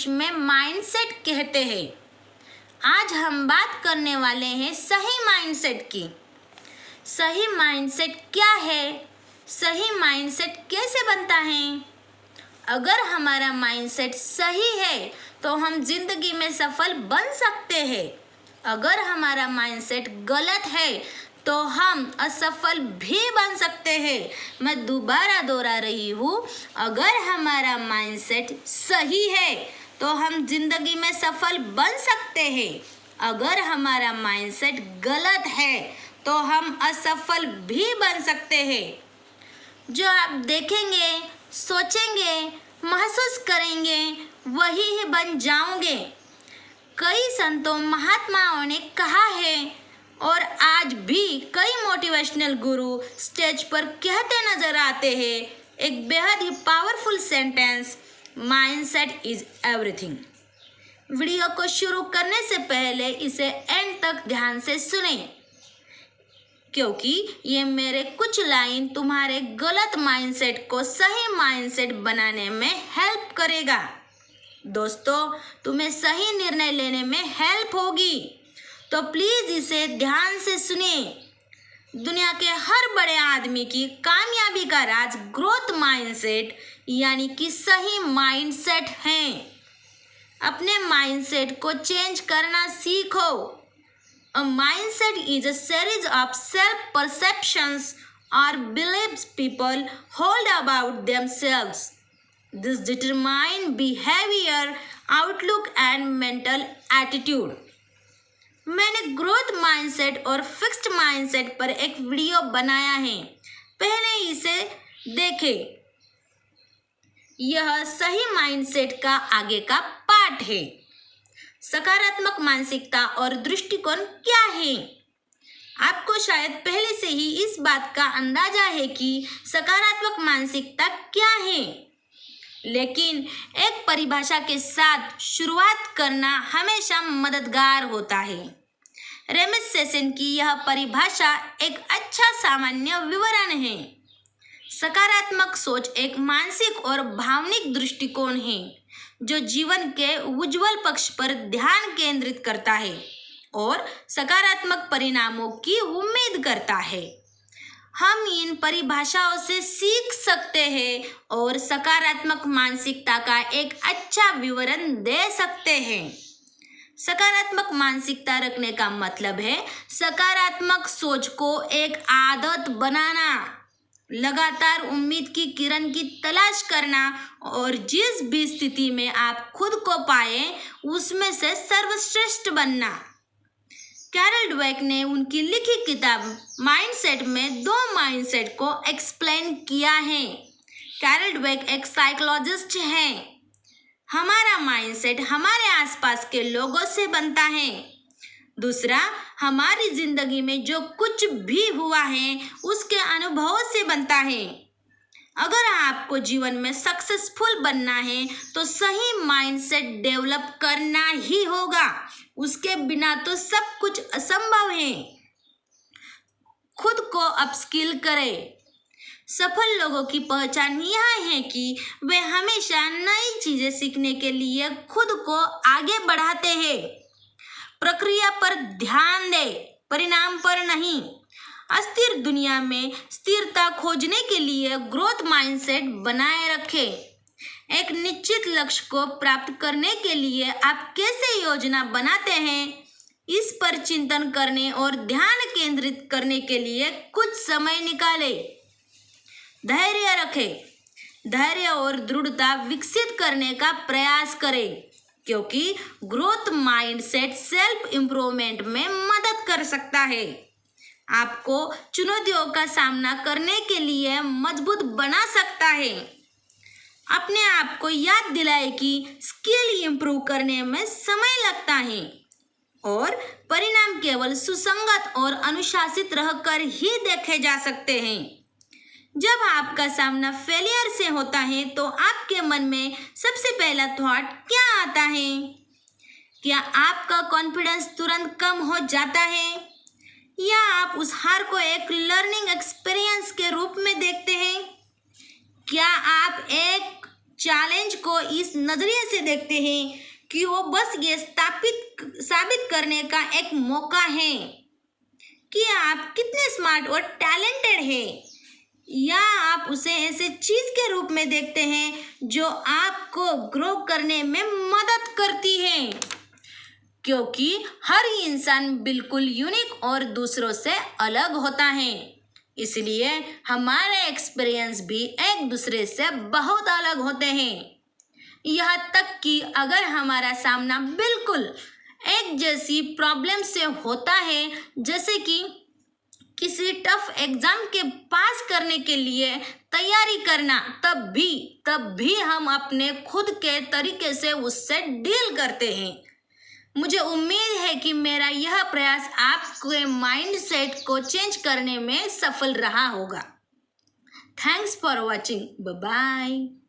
English में mindset कहते हैं। आज हम बात करने वाले हैं सही माइंडसेट की। सही माइंडसेट क्या है? सही माइंडसेट कैसे बनता है? अगर हमारा माइंडसेट सही है तो हम जिंदगी में सफल बन सकते हैं। अगर हमारा माइंडसेट गलत है तो हम असफल भी बन सकते हैं। मैं दोबारा दोहरा रही हूँ, अगर हमारा माइंडसेट सही है तो हम जिंदगी में सफल बन सकते हैं। अगर हमारा माइंडसेट गलत है तो हम असफल भी बन सकते हैं। जो आप देखेंगे, सोचेंगे, महसूस करेंगे, वही ही बन जाओगे। कई संतों महात्माओं ने कहा है और आज भी कई मोटिवेशनल गुरु स्टेज पर कहते नजर आते हैं एक बेहद ही powerful sentence, mindset is everything. Video को शुरू करने से पहले इसे एंड तक ध्यान से सुनें, क्योंकि ये मेरे कुछ लाइन तुम्हारे गलत माइंडसेट को सही माइंडसेट बनाने में हेल्प करेगा। दोस्तों, तुम्हें सही निर्णय लेने में हेल्प होगी, तो प्लीज इसे ध्यान से सुनिए। दुनिया के हर बड़े आदमी की कामयाबी का राज ग्रोथ माइंडसेट यानी कि सही माइंडसेट है। अपने माइंडसेट को चेंज करना सीखो। A mindset is a series of self-perceptions or beliefs people hold about themselves. This determine behavior, outlook and mental attitude. मैंने ग्रोथ माइंडसेट और फिक्स्ड माइंडसेट पर एक वीडियो बनाया है, पहले इसे देखें। यह सही माइंडसेट का आगे का पार्ट है। सकारात्मक मानसिकता और दृष्टिकोण क्या है? आपको शायद पहले से ही इस बात का अंदाजा है कि सकारात्मक मानसिकता क्या है, लेकिन एक परिभाषा के साथ शुरुआत करना हमेशा मददगार होता है। रेमिस सेशन की यह परिभाषा एक अच्छा सामान्य विवरण है। सकारात्मक सोच एक मानसिक और भावनिक दृष्टिकोण है जो जीवन के उज्जवल पक्ष पर ध्यान केंद्रित करता है और सकारात्मक परिणामों की उम्मीद करता है। हम इन परिभाषाओं से सीख सकते हैं और सकारात्मक मानसिकता का एक अच्छा विवरण दे सकते हैं। सकारात्मक मानसिकता रखने का मतलब है सकारात्मक सोच को एक आदत बनाना, लगातार उम्मीद की किरण की तलाश करना और जिस भी स्थिति में आप खुद को पाए उसमें से सर्वश्रेष्ठ बनना। कैरल ड्वेक ने उनकी लिखी किताब माइंडसेट में दो माइंडसेट को एक्सप्लेन किया है। कैरल ड्वेक एक साइकोलॉजिस्ट हैं। हमारा माइंडसेट हमारे आसपास के लोगों से बनता है। दूसरा, हमारी जिंदगी में जो कुछ भी हुआ है उसके अनुभवों से बनता है। अगर आपको जीवन में सक्सेसफुल बनना है तो सही माइंडसेट डेवलप करना ही होगा। उसके बिना तो सब कुछ असंभव है। खुद को अपस्किल करें। सफल लोगों की पहचान यह है कि वे हमेशा नई चीजें सीखने के लिए खुद को आगे बढ़ाते हैं। प्रक्रिया पर ध्यान दे, परिणाम पर नहीं। अस्थिर दुनिया में स्थिरता खोजने के लिए ग्रोथ माइंडसेट बनाए रखें। एक निश्चित लक्ष्य को प्राप्त करने के लिए आप कैसे योजना बनाते हैं, इस पर चिंतन करने और ध्यान केंद्रित करने के लिए कुछ समय निकालें। धैर्य रखें। धैर्य और दृढ़ता विकसित करने का प्रयास करें, क्योंकि ग्रोथ माइंडसेट सेल्फ इम्प्रूवमेंट में मदद कर सकता है। आपको चुनौतियों का सामना करने के लिए मजबूत बना सकता है। अपने आप को याद दिलाए कि स्किल इम्प्रूव करने में समय लगता है और परिणाम केवल सुसंगत और अनुशासित रहकर ही देखे जा सकते हैं। जब आपका सामना फेलियर से होता है तो आपके मन में सबसे पहला थॉट क्या आता है? क्या आपका कॉन्फिडेंस तुरंत कम हो जाता है या आप उस हार को एक लर्निंग एक्सपीरियंस के रूप में देखते हैं? क्या आप एक चैलेंज को इस नज़रिए से देखते हैं कि वो बस ये साबित करने का एक मौका है कि आप कितने स्मार्ट और टैलेंटेड हैं, या आप उसे ऐसे चीज़ के रूप में देखते हैं जो आपको ग्रो करने में मदद करती है। क्योंकि हर इंसान बिल्कुल यूनिक और दूसरों से अलग होता है, इसलिए हमारे एक्सपीरियंस भी एक दूसरे से बहुत अलग होते हैं। यहाँ तक कि अगर हमारा सामना बिल्कुल एक जैसी प्रॉब्लम से होता है, जैसे कि किसी टफ एग्जाम के पास करने के लिए तैयारी करना, तब भी हम अपने खुद के तरीके से उससे डील करते हैं। मुझे उम्मीद है कि मेरा यह प्रयास आपके माइंडसेट को चेंज करने में सफल रहा होगा। Thanks for watching. Bye bye.